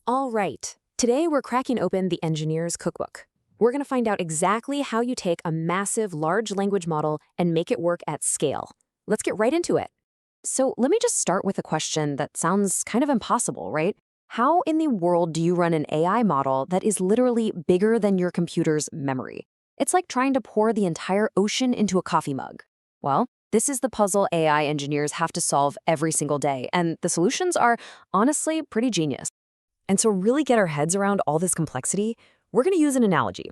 All right, today we're cracking open the engineer's cookbook. We're going to find out exactly how you take a massive large language model and make it work at scale. Let's get right into it. So let me just start with a question that sounds kind of impossible, right? How in the world do you run an AI model that is literally bigger than your computer's memory? It's like trying to pour the entire ocean into a coffee mug. Well, this is the puzzle AI engineers have to solve every single day, and the solutions are honestly pretty genius. And to really get our heads around all this complexity, we're going to use an analogy.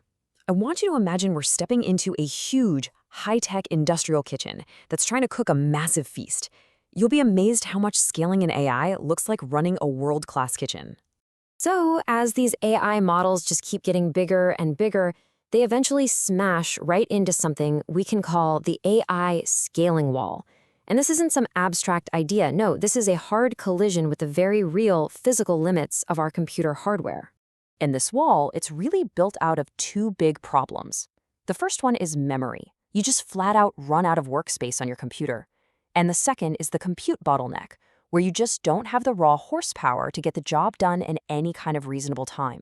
I want you to imagine we're stepping into a huge, high-tech industrial kitchen that's trying to cook a massive feast. You'll be amazed how much scaling in AI looks like running a world-class kitchen. So, as these AI models just keep getting bigger and bigger, they eventually smash right into something we can call the AI scaling wall. And this isn't some abstract idea. No, this is a hard collision with the very real physical limits of our computer hardware. And this wall, it's really built out of two big problems. The first one is memory. You just flat out run out of workspace on your computer. And the second is the compute bottleneck, where you just don't have the raw horsepower to get the job done in any kind of reasonable time.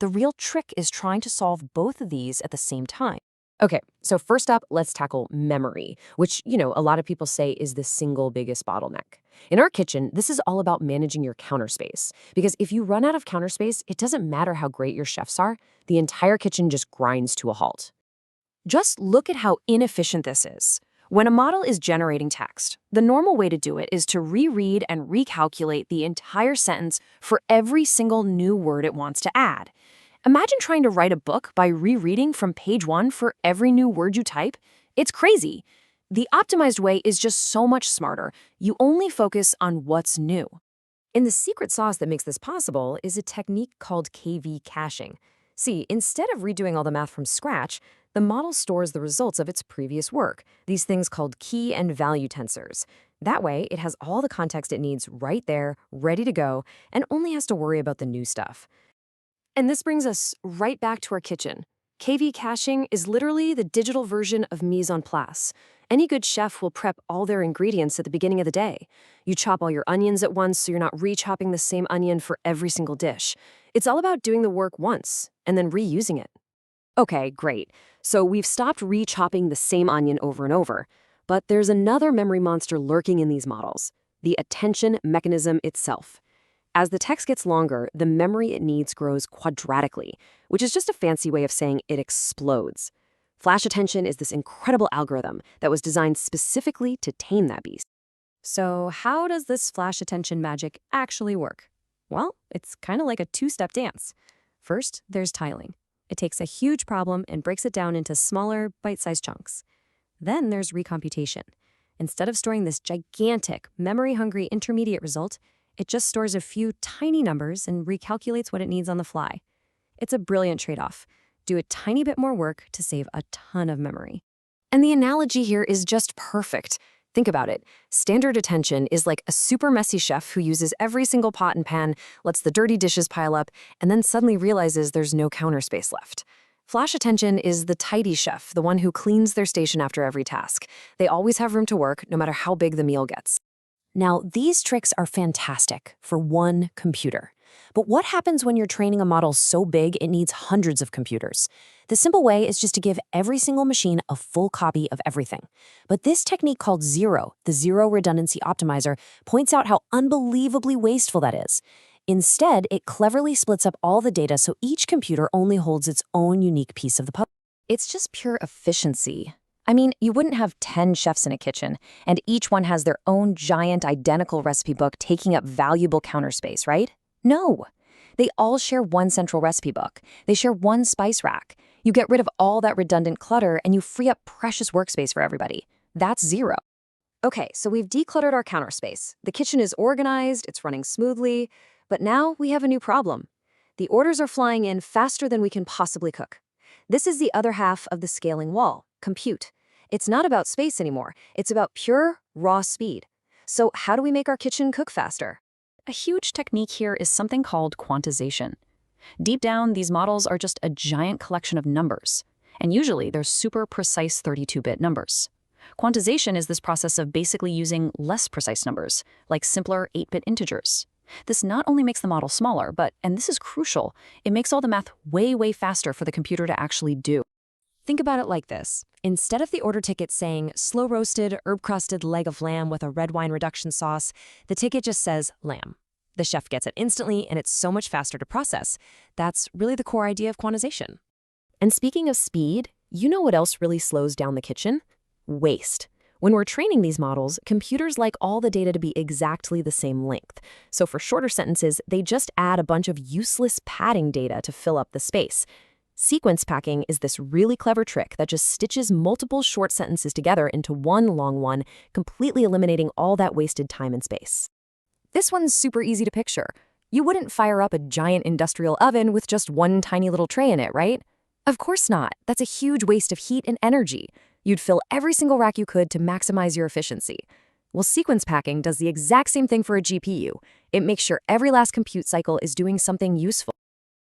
The real trick is trying to solve both of these at the same time. Okay, so first up, let's tackle memory, which, a lot of people say is the single biggest bottleneck. In our kitchen, this is all about managing your counter space, because if you run out of counter space, it doesn't matter how great your chefs are, the entire kitchen just grinds to a halt. Just look at how inefficient this is. When a model is generating text, the normal way to do it is to reread and recalculate the entire sentence for every single new word it wants to add. Imagine trying to write a book by rereading from page 1 for every new word you type. It's crazy. The optimized way is just so much smarter. You only focus on what's new. And the secret sauce that makes this possible is a technique called KV caching. See, instead of redoing all the math from scratch, the model stores the results of its previous work, these things called key and value tensors. That way, it has all the context it needs right there, ready to go, and only has to worry about the new stuff. And this brings us right back to our kitchen. KV caching is literally the digital version of mise en place. Any good chef will prep all their ingredients at the beginning of the day. You chop all your onions at once so you're not re-chopping the same onion for every single dish. It's all about doing the work once and then reusing it. Okay, great. So we've stopped re-chopping the same onion over and over. But there's another memory monster lurking in these models, the attention mechanism itself. As the text gets longer, the memory it needs grows quadratically, which is just a fancy way of saying it explodes. Flash attention is this incredible algorithm that was designed specifically to tame that beast. So how does this flash attention magic actually work? Well, it's kind of like a two-step dance. First, there's tiling. It takes a huge problem and breaks it down into smaller, bite-sized chunks. Then there's recomputation. Instead of storing this gigantic, memory-hungry intermediate result, it just stores a few tiny numbers and recalculates what it needs on the fly. It's a brilliant trade-off. Do a tiny bit more work to save a ton of memory. And the analogy here is just perfect. Think about it. Standard attention is like a super messy chef who uses every single pot and pan, lets the dirty dishes pile up, and then suddenly realizes there's no counter space left. Flash attention is the tidy chef, the one who cleans their station after every task. They always have room to work, no matter how big the meal gets. Now, these tricks are fantastic for one computer. But what happens when you're training a model so big it needs hundreds of computers? The simple way is just to give every single machine a full copy of everything. But this technique called Zero, the Zero Redundancy Optimizer, points out how unbelievably wasteful that is. Instead, it cleverly splits up all the data so each computer only holds its own unique piece of the puzzle. It's just pure efficiency. I mean, you wouldn't have 10 chefs in a kitchen, and each one has their own giant identical recipe book taking up valuable counter space, right? No. They all share one central recipe book. They share one spice rack. You get rid of all that redundant clutter, and you free up precious workspace for everybody. That's Zero. Okay, so we've decluttered our counter space. The kitchen is organized, it's running smoothly, but now we have a new problem. The orders are flying in faster than we can possibly cook. This is the other half of the scaling wall, compute. It's not about space anymore. It's about pure, raw speed. So how do we make our kitchen cook faster? A huge technique here is something called quantization. Deep down, these models are just a giant collection of numbers. And usually, they're super precise 32-bit numbers. Quantization is this process of basically using less precise numbers, like simpler 8-bit integers. This not only makes the model smaller, but, and this is crucial, it makes all the math way, way faster for the computer to actually do. Think about it like this. Instead of the order ticket saying slow-roasted, herb-crusted leg of lamb with a red wine reduction sauce, the ticket just says lamb. The chef gets it instantly, and it's so much faster to process. That's really the core idea of quantization. And speaking of speed, you know what else really slows down the kitchen? Waste. When we're training these models, computers like all the data to be exactly the same length. So for shorter sentences, they just add a bunch of useless padding data to fill up the space. Sequence packing is this really clever trick that just stitches multiple short sentences together into one long one, completely eliminating all that wasted time and space. This one's super easy to picture. You wouldn't fire up a giant industrial oven with just one tiny little tray in it, right? Of course not. That's a huge waste of heat and energy. You'd fill every single rack you could to maximize your efficiency. Well, sequence packing does the exact same thing for a GPU. It makes sure every last compute cycle is doing something useful.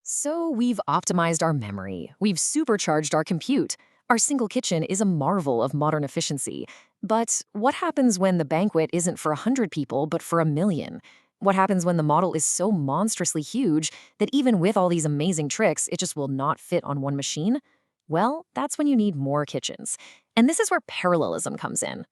So we've optimized our memory. We've supercharged our compute. Our single kitchen is a marvel of modern efficiency. But what happens when the banquet isn't for 100 people, but for 1,000,000? What happens when the model is so monstrously huge that even with all these amazing tricks, it just will not fit on one machine? Well, that's when you need more kitchens. And this is where parallelism comes in.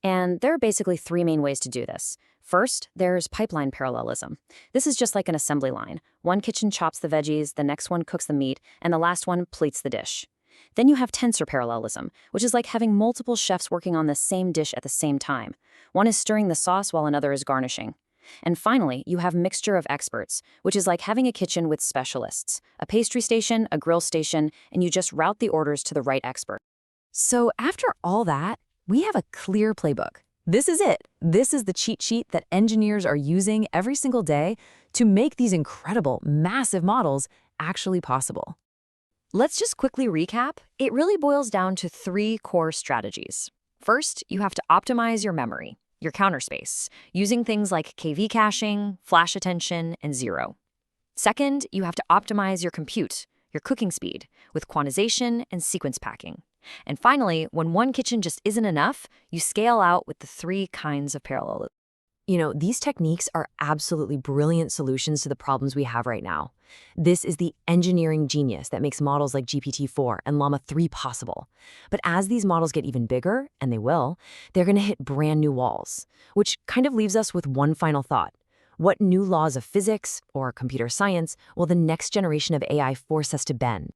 And there are basically three main ways to do this. First, there's pipeline parallelism. This is just like an assembly line. One kitchen chops the veggies, the next one cooks the meat, and the last one plates the dish. Then you have tensor parallelism, which is like having multiple chefs working on the same dish at the same time. One is stirring the sauce while another is garnishing. And finally, you have mixture of experts, which is like having a kitchen with specialists, a pastry station, a grill station, and you just route the orders to the right expert. So after all that, we have a clear playbook. This is it. This is the cheat sheet that engineers are using every single day to make these incredible, massive models actually possible. Let's just quickly recap. It really boils down to three core strategies. First, you have to optimize your memory, your counter space, using things like KV caching, flash attention, and zero. Second, you have to optimize your compute, your cooking speed, with quantization and sequence packing. And finally, when one kitchen just isn't enough, you scale out with the three kinds of parallelism. You know, these techniques are absolutely brilliant solutions to the problems we have right now. This is the engineering genius that makes models like GPT-4 and Llama 3 possible. But as these models get even bigger, and they will, they're going to hit brand new walls, which kind of leaves us with one final thought. What new laws of physics or computer science will the next generation of AI force us to bend?